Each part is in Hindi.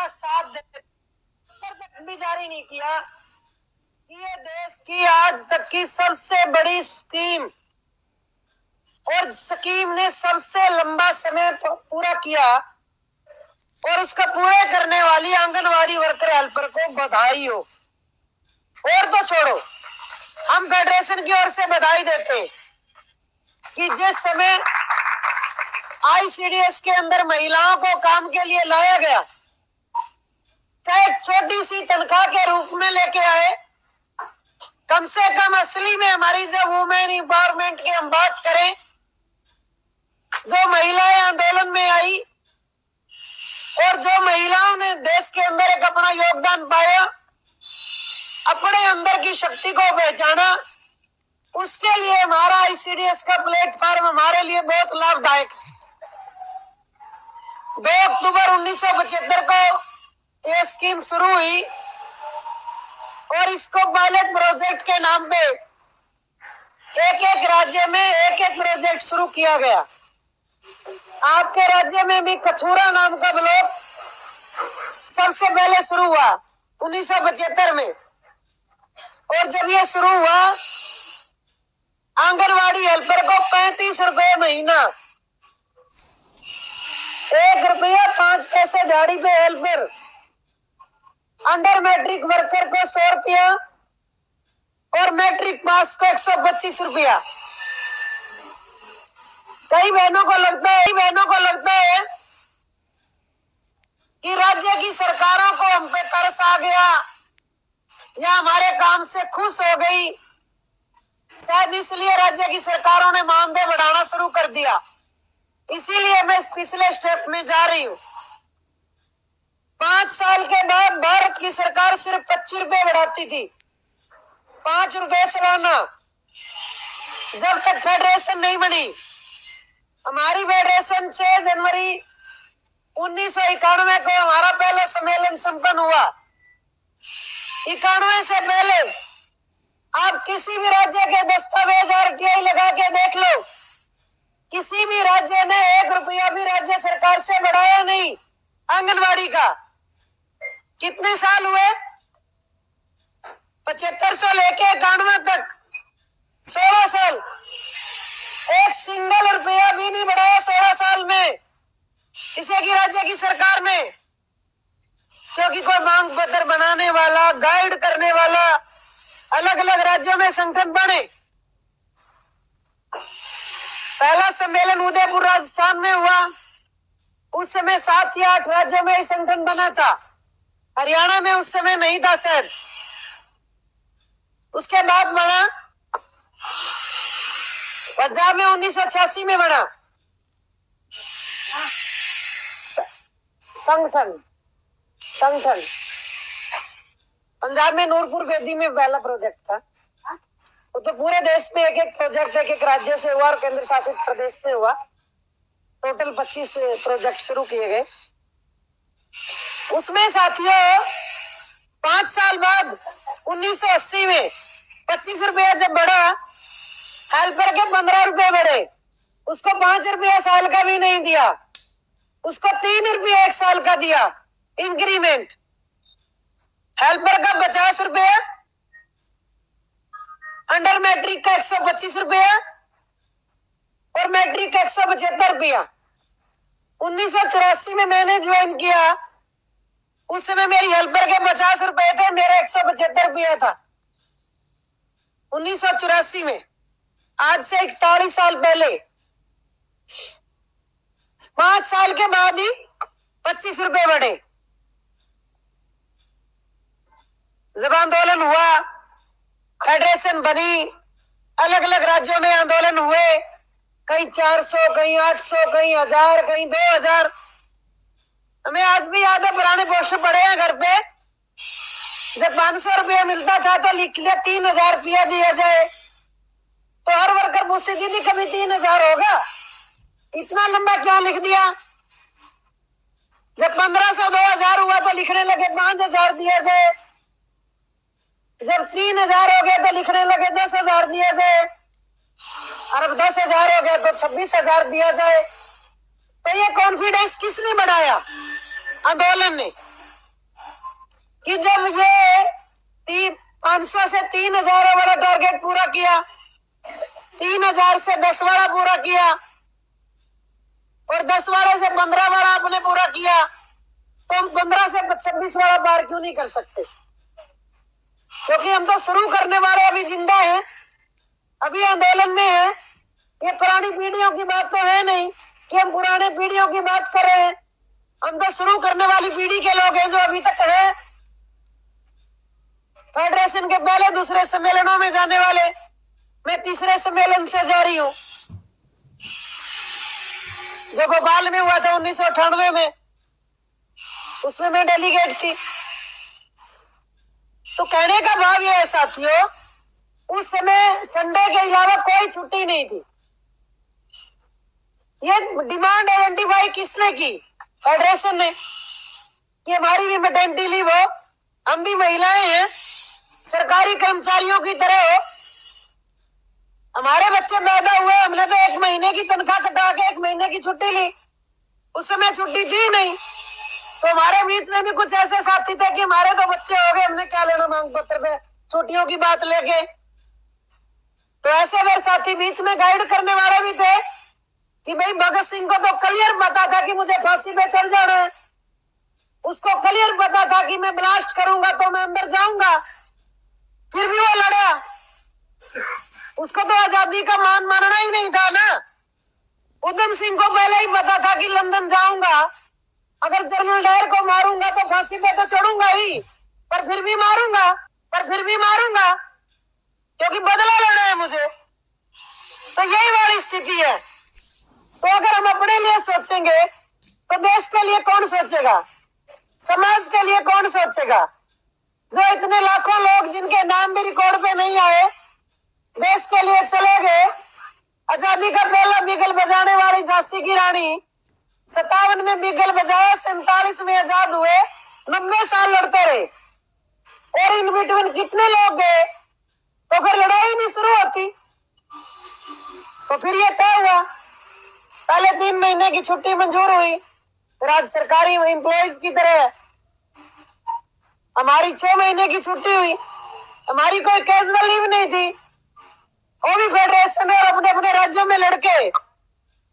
का साथ दे तक भी जारी नहीं किया कि ये देश की आज तक की सबसे बड़ी स्कीम और स्कीम ने सबसे लंबा समय पूरा किया और उसका पूरे करने वाली आंगनवाड़ी वर्कर हेल्पर को बधाई हो। और तो छोड़ो, हम फेडरेशन की ओर से बधाई देते कि जिस समय आईसीडीएस के अंदर महिलाओं को काम के लिए लाया गया, चाहे छोटी सी तनख्वाह के रूप में लेके आए, कम से कम असली में हमारी जब वुमेन एम्पावरमेंट की हम बात करें, जो महिलाएं आंदोलन में आई और जो महिलाओं ने देश के अंदर एक अपना योगदान पाया, अपने अंदर की शक्ति को पहचाना, उसके लिए हमारा आईसीडीएस का प्लेटफॉर्म हमारे लिए बहुत लाभदायक है। 2 अक्टूबर 1975 को यह स्कीम शुरू हुई और इसको पायलट प्रोजेक्ट के नाम पे एक राज्य में एक प्रोजेक्ट शुरू किया गया। आपके राज्य में भी कछूरा नाम का ब्लॉक सबसे पहले शुरू हुआ 1975 में, और जब ये शुरू हुआ आंगनवाड़ी हेल्पर को 35 रुपए महीना, 1 रुपया 5 पैसे दिहाड़ी पे हेल्पर, अंडर मैट्रिक वर्कर को 100 रुपया और मैट्रिक पास को 125 रुपया। कई बहनों को लगता है कि राज्य की सरकारों को हम पे तरस आ गया या हमारे काम से खुश हो गई, शायद इसलिए राज्य की सरकारों ने मानदेय बढ़ाना शुरू कर दिया। इसीलिए मैं इस पिछले स्टेप में जा रही हूँ। 5 साल के बाद भारत की सरकार सिर्फ 25 रुपए बढ़ाती थी, 5 रुपए सालाना, जब तक फेडरेशन नहीं बनी। हमारी फेडरेशन 6 जनवरी 1991 को हमारा पहला सम्मेलन संपन्न हुआ। 91 से पहले आप किसी भी राज्य के दस्तावेज आरटीआई लगा के देख लो, किसी भी राज्य ने 1 रुपया भी राज्य सरकार से बढ़ाया नहीं आंगनवाड़ी का। कितने साल हुए? 75 से लेके 91 तक 16 साल, एक सिंगल रुपया भी नहीं बढ़ाया 16 साल में किसी की राज्य की सरकार ने, क्योंकि कोई मांग पत्र बनाने वाला, गाइड करने वाला अलग अलग राज्यों में संगठन बने। पहला सम्मेलन उदयपुर राजस्थान में हुआ, उस समय 7 या 8 राज्यों में संगठन बना था। हरियाणा में उस समय नहीं था शायद। उसके बाद बना पंजाब में 1986 में बना संगठन। पंजाब में नूरपुर बेदी में पहला प्रोजेक्ट था। वो तो पूरे देश में एक प्रोजेक्ट एक राज्य से हुआ और केंद्र शासित प्रदेश में हुआ। टोटल 25 प्रोजेक्ट शुरू किए गए। उसमें साथियों 5 साल बाद 1980 में 25 रुपया जब बढ़ा, हेल्पर के 15 रुपए बढ़े, उसको 5 रुपया साल का भी नहीं दिया, उसको 3 रुपया 1 साल का दिया इंक्रीमेंट। हेल्पर का 50 रुपया, अंडर मैट्रिक का 125 रुपया और मैट्रिक का 175 रुपया। 1984 में मैंने ज्वाइन किया, उस समय मेरी हेल्पर के 50 रुपए थे, मेरा 175 रुपया था 1984 में। आज से 41 साल पहले 5 साल के बाद ही 25 रुपए बढ़े। जब आंदोलन हुआ, फेडरेशन बनी, अलग अलग राज्यों में आंदोलन हुए, कहीं 400, कहीं 800, कहीं 1000, कहीं 2000। हमें आज भी याद है, पुराने पोस्टर पड़े हैं घर पे। जब 500 रुपया मिलता था तो लिख लिया 3000 रुपया दिया जाए, तो हर वर्कर पूछती थी कभी 3000 होगा, इतना लंबा क्यों लिख दिया। जब 1500 2000 हुआ तो लिखने लगे 5000 दिया जाए, जब 3000 हो गया तो लिखने लगे 10,000 दिया जाए, और अब 10,000 हो गया तो 26,000 दिया जाए। तो ये कॉन्फिडेंस किसने बढ़ाया? आंदोलन ने। कि जब ये 500 से 3000 वाला टारगेट पूरा किया, 3000 से 10 वाला पूरा किया और 10 वाले से 15 वाला आपने पूरा किया, तो हम 15 से 26 वाला पार क्यों नहीं कर सकते? क्योंकि हम तो शुरू करने वाले अभी जिंदा हैं, अभी आंदोलन में है। ये पुरानी पीढ़ियों की बात तो है नहीं कि हम पुराने पीढ़ियों की बात कर रहे हैं। हम तो शुरू करने वाली पीढ़ी के लोग हैं जो अभी तक है। फेडरेशन के पहले दूसरे सम्मेलनों में जाने वाले, मैं तीसरे सम्मेलन से जा रही हूं जो भोपाल में हुआ था 1998 में, उसमें मैं डेलीगेट थी। तो कहने का भाव यह है साथियों, उस समय संडे के अलावा कोई छुट्टी नहीं थी। ये डिमांड आइडेंटिफाई किसने की? फेडरेशन ने, कि हमारी भी मैटरनिटी लीव हो, हम भी महिलाएं हैं, सरकारी कर्मचारियों की तरह हो, हमारे बच्चे पैदा हुए, हमने तो 1 महीने की तनख्वाह कटा के 1 महीने की छुट्टी ली, उस समय छुट्टी थी नहीं। तो हमारे बीच में भी कुछ ऐसे साथी थे कि हमारे तो बच्चे हो गए, हमने क्या लेना मांग पत्र पे छुट्टियों की बात लेके। तो ऐसे मेरे साथी बीच में गाइड करने वाले भी थे कि भाई भगत सिंह को तो क्लियर पता था कि मुझे फांसी पे चढ़ जाना है, उसको क्लियर पता था कि मैं ब्लास्ट करूंगा तो मैं अंदर जाऊंगा, फिर भी वो लड़ा। उसको तो आजादी का मान मानना ही नहीं था ना। उधम सिंह को पहले ही पता था कि लंदन जाऊंगा, अगर जनरल डायर को मारूंगा तो फांसी पे तो चढ़ूंगा ही, पर फिर भी मारूंगा क्योंकि बदला लेना है मुझे। तो यही वाली स्थिति है। तो अगर हम अपने लिए सोचेंगे तो देश के लिए कौन सोचेगा, समाज के लिए कौन सोचेगा? जो इतने लाखों लोग जिनके नाम भी रिकॉर्ड पे नहीं आए, देश के लिए चले गए। आजादी का पहला बिगल बजाने वाली झांसी की रानी 57 में बिगल बजाया, 47 में आजाद हुए, 90 साल लड़ते रहे। और इन बिटवीन कितने लोग गए, तो फिर लड़ाई नहीं शुरू होती। तो फिर ये तय हुआ, पहले 3 महीने की छुट्टी मंजूर हुई राज्य सरकारी एम्प्लॉइज की तरह, हमारी 6 महीने की छुट्टी हुई। हमारी कोई कैजुअल लीव नहीं थी, वो भी फेडरेशन और अपने अपने राज्यों में लड़के।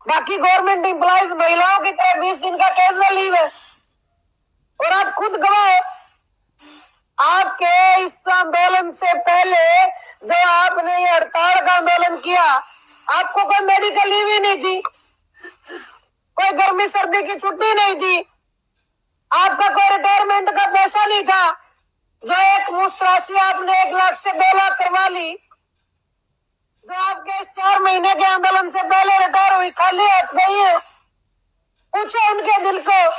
बाकी गवर्नमेंट एम्प्लॉइज महिलाओं की तरह 20 दिन का कैजुअल लीव है। और आप खुद गवाह, आपके इस आंदोलन से पहले जो आपने ये हड़ताल का आंदोलन किया, आपको कोई मेडिकल लीव ही नहीं थी, कोई गर्मी सर्दी की छुट्टी नहीं थी, आपका कोई रिटायरमेंट का पैसा नहीं था। जो एक मुश्त राशि आपने 1 लाख से 2 लाख करवा ली, जो आपके 4 महीने के आंदोलन से पहले रिटायर हुई, खाली हाथ गई है। पूछो उनके दिल को।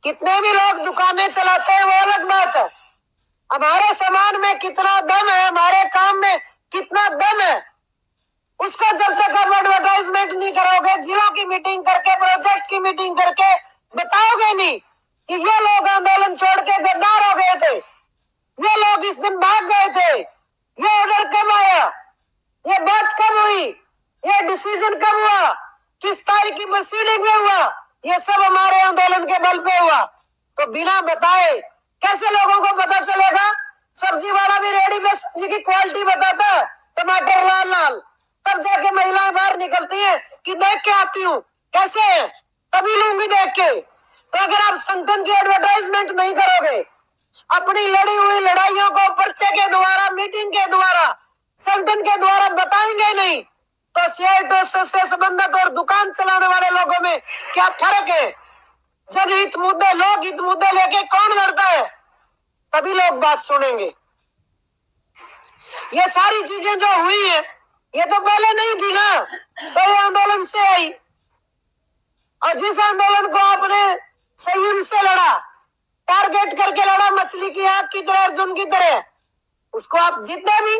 कितने भी लोग दुकानें चलाते हैं वो अलग बात है, हमारे सामान में कितना दम है, हमारे काम में कितना दम है, उसको जब तक आप एडवर्टाइजमेंट नहीं करोगे, जिलों की मीटिंग करके, प्रोजेक्ट की मीटिंग करके बताओगे नहीं कि ये लोग आंदोलन छोड़ के गद्दार हो गए थे, ये लोग इस दिन भाग गए थे, ये ऑर्डर कब आया, ये बात कब हुई, ये डिसीजन कब हुआ, किस तारीख की प्रोसीडिंग में हुआ, ये सब हमारे आंदोलन के बल पे हुआ। तो बिना बताए कैसे लोगों को पता चलेगा? सब्जी वाला भी रेडी में सब्जी की क्वालिटी बताता है, टमाटर लाल लाल, तब जाके महिलाएं बाहर निकलती है कि देख के आती हूँ कैसे है, तभी लूंगी देख के। तो अगर आप संगठन की एडवर्टाइजमेंट नहीं करोगे, अपनी लड़ी हुई लड़ाइयों को पर्चे के द्वारा, मीटिंग के द्वारा, संगठन के द्वारा बताएंगे नहीं, तो सीआईटी से संबंधित और दुकान चलाने वाले लोगों में क्या फर्क है? जनहित मुद्दे, लोक हित मुद्दे लेके कौन लड़ता है, तभी लोग बात सुनेंगे। ये सारी चीजें जो हुई है, ये तो पहले नहीं थी ना, तो ये आंदोलन से आई। और जिस आंदोलन को आपने संयम से लड़ा, टारगेट करके लड़ा, मछली की आंख की तरह, अर्जुन की तरह, उसको आप जीते भी,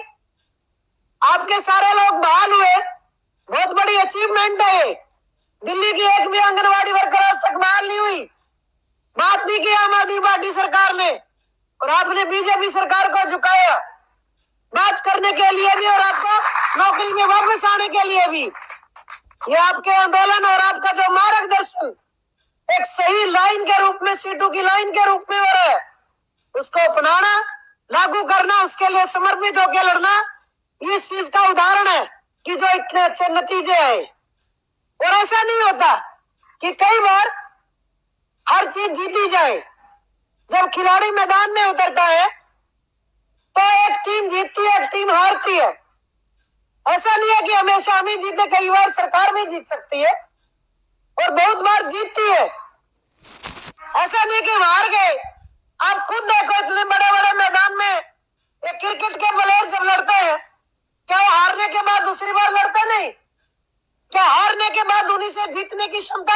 आपके सारे लोग बहाल हुए, बहुत बड़ी अचीवमेंट है। दिल्ली की एक भी आंगनबाड़ी वर्कर आज तक बहाल नहीं हुई, बात नहीं की आम आदमी पार्टी सरकार ने, और आपने बीजेपी सरकार को झुकाया बात करने के लिए भी और आपको नौकरी में वापस आने के लिए भी। ये आपके आंदोलन और आपका जो मार्गदर्शन एक सही लाइन के रूप में, सीटों की लाइन के रूप में हो रहा है, उसको अपनाना, लागू करना, उसके लिए समर्पित होकर लड़ना, इस चीज का उदाहरण है कि जो इतने अच्छे नतीजे आए। और ऐसा नहीं होता कि कई बार हर चीज जीती जाए। जब खिलाड़ी मैदान में उतरता है तो एक टीम जीतती है, एक टीम हारती है। ऐसा नहीं है कि हमेशा हम ही जीते, कई बार सरकार भी जीत सकती है और बहुत बार जीतती है। ऐसा नहीं कि हार गए। आप खुद देखो, इतने बड़े बड़े मैदान में एक क्रिकेट के प्लेयर जब लड़ते हैं, क्या वो हारने के बाद दूसरी बार लड़ते नहीं? क्या हारने के बाद उन्हीं से जीतने की क्षमता